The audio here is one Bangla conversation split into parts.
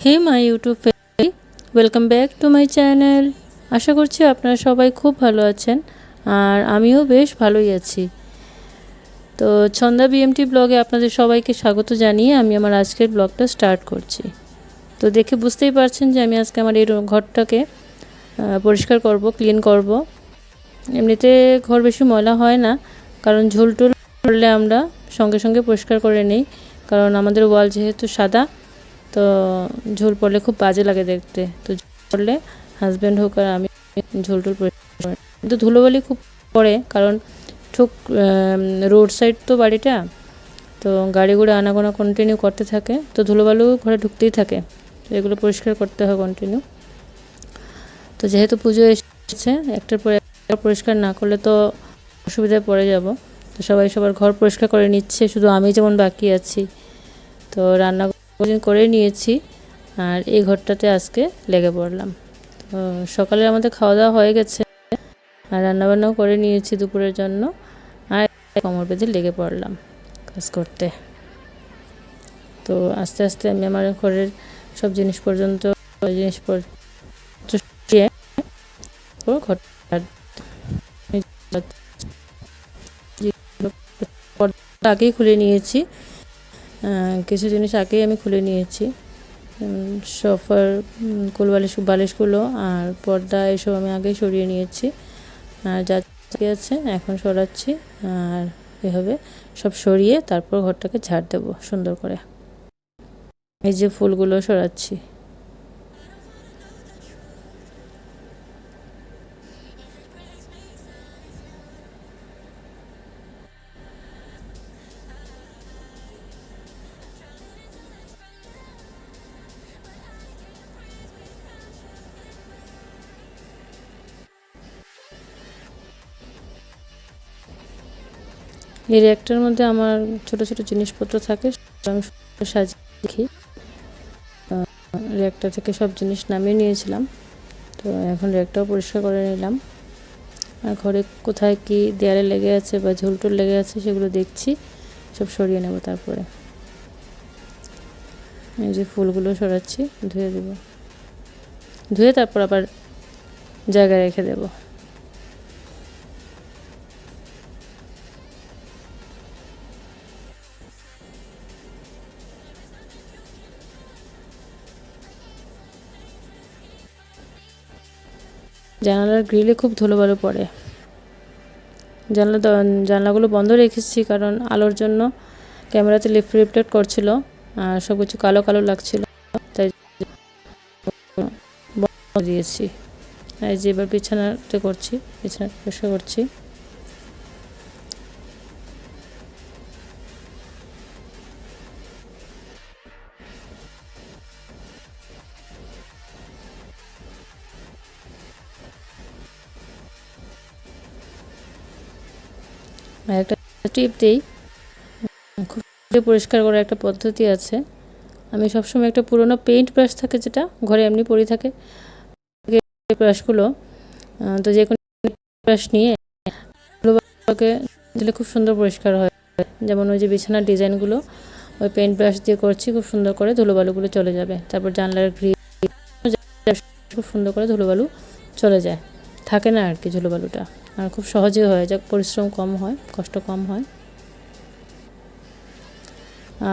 Hey my YouTube family, welcome back to my channel. আশা করছি আপনারা সবাই খুব ভালো আছেন আর আমিও বেশ ভালোই আছি। তো ছন্দা বিএমটি ব্লগে আপনাদের সবাইকে স্বাগত জানিয়ে আমি আমার আজকের ব্লগটা স্টার্ট করছি। তো দেখে বুঝতেই পারছেন যে আমি আজকে আমার এই ঘরটাকে পরিষ্কার করব, ক্লিন করব। এমনিতে ঘর বেশি ময়লা হয় না, কারণ ঝুলটুল করলে আমরা সঙ্গে সঙ্গে পরিষ্কার করে নিই, কারণ আমাদের ওয়াল যেহেতু সাদা, তো ঝোল পড়লে খুব বাজে লাগে দেখতে। তো পড়লে হাজব্যান্ড হোক আর আমি ঝোল পরিষ্কার করি, কিন্তু ধুলোবালি খুব পড়ে, কারণ ঠিক রোড সাইড তো বাড়িটা, তো গাড়ি ঘুরে আনাগোনা কন্টিনিউ করতে থাকে, তো ধুলোবালু ঘরে ঢুকতেই থাকে, তো এগুলো পরিষ্কার করতে হয় কন্টিনিউ। তো যেহেতু পুজো এসেছে, একটার পর একটা পরিষ্কার না করলে তো অসুবিধায় পড়ে যাব। তো সবাই সবার ঘর পরিষ্কার করে নিচ্ছে, শুধু আমি যেমন বাকি আছি। তো রান্না করে নিয়েছি আর এই ঘরটাতে আজকে লেগে পড়লাম। তো সকালে আমাদের খাওয়া দাওয়া হয়ে গেছে আর রান্নাবান্নাও করে নিয়েছি দুপুরের জন্য, আর কোমর বেঁধে লেগে পড়লাম কাজ করতে। তো আস্তে আস্তে আমি আমার ঘরের সব জিনিস পর্যন্ত আগেই খুলে নিয়েছি, কিছু জিনিস আগেই আমি খুলে নিয়েছি, সোফার বালিশগুলো আর পর্দা এসব আমি আগেই সরিয়ে নিয়েছি, আর যা আছে এখন সরাচ্ছি। আর এভাবে সব সরিয়ে তারপর ঘরটাকে ঝাড় দেবো সুন্দর করে। এই যে ফুলগুলো সরাচ্ছি। এই র্যাকটার মধ্যে আমার ছোট ছোট জিনিসপত্র থাকে, আমি সাজিয়ে রাখি। র্যাকটা থেকে সব জিনিস নামিয়ে নিয়েছিলাম, তো এখন র্যাকটাও পরিষ্কার করে নিলাম। আর ঘরে কোথায় কি দেয়ালে লেগে আছে বা ঝুলটুল লেগে আছে সেগুলো দেখছি, সব সরিয়ে নেব। তারপরে এই যে ফুলগুলো সরাচ্ছি, ধুয়ে দেব, ধুয়ে তারপর আবার জায়গায় রেখে দেব। জানালার গ্রিলে খুব ধুলোবালু পড়ে। জানলাগুলো বন্ধ রেখেছি, কারণ আলোর জন্য ক্যামেরাতে রিফ্লেক্ট করছিল আর সব কিছু কালো কালো লাগছিল, তাই বন্ধ দিয়েছি। এই যে এবার বিছানাতে করছি, বিছানা পরিষ্কার করছি। আর একটা টিপ দিই, খুব পরিষ্কার করার একটা পদ্ধতি আছে। আমি সবসময় একটা পুরোনো পেইন্ট ব্রাশ থাকে, যেটা ঘরে এমনি পড়ে থাকে, ব্রাশগুলো, তো যে কোনো ব্রাশ নিয়ে ধুলোবালুকে দিলে খুব সুন্দর পরিষ্কার হয়। যেমন ওই যে বিছানার ডিজাইনগুলো ওই পেইন্ট ব্রাশ দিয়ে করছি, খুব সুন্দর করে ধুলোবালুগুলো চলে যাবে। তারপর জানলার গ্রিল খুব সুন্দর করে ধুলোবালু চলে যায়, থাকে না আর কি ধুলোবালুটা, আর খুব সহজে হয়ে যায়, পরিশ্রম কম হয়, কষ্ট কম হয়।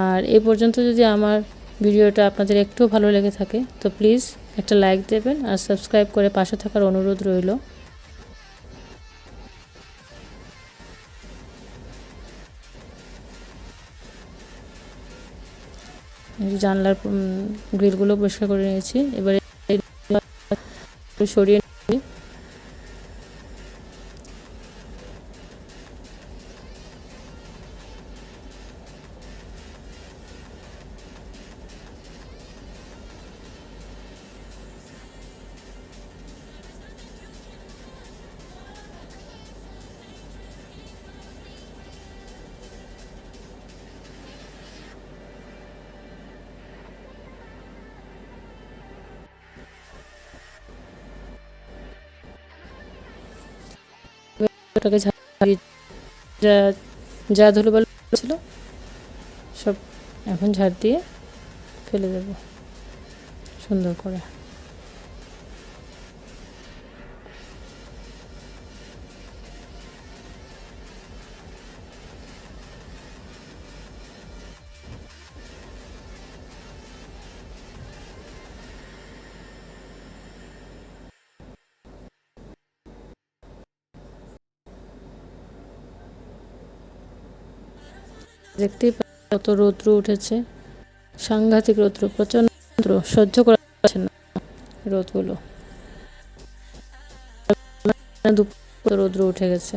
আর এই পর্যন্ত যদি আমার ভিডিওটা আপনাদের একটু ভালো লেগে থাকে, তো প্লিজ একটা লাইক দেবেন আর সাবস্ক্রাইব করে পাশে থাকার অনুরোধ রইল। জানলার গ্রিলগুলো পরিষ্কার করে নিয়েছি, এবারে সরিয়ে নিই। ওটাকে যা ধুলোবালু ছিল সব এখন ঝাড় দিয়ে ফেলে দেব। সুন্দর করে। দেখতেই কত রৌদ্র উঠেছে, সাংঘাতিক রৌদ্র, প্রচন্ড সহ্য করা যাচ্ছে না রোদগুলো। দুপুর রৌদ্র উঠে গেছে,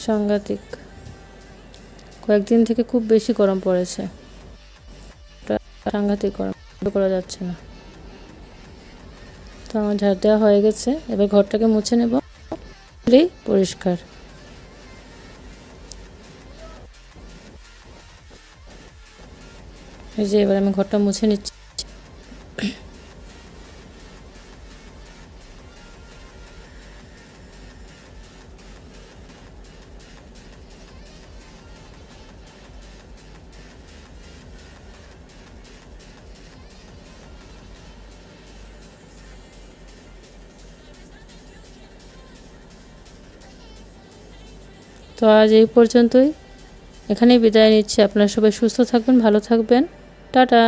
সাংঘাতিক। কয়েকদিন থেকে খুব বেশি গরম পড়েছে, সাংঘাতিক গরম, করা যাচ্ছে না। তো আমার ঝাড় দেওয়া হয়ে গেছে, এবার ঘরটাকে মুছে নেব, পরিষ্কার। এই যে এবার আমি ঘরটা মুছে নিচ্ছি। তো আজ এই পর্যন্তই, এখানেই বিদায় নিচ্ছি। আপনারা সবাই সুস্থ থাকবেন, ভালো থাকবেন, টাটা।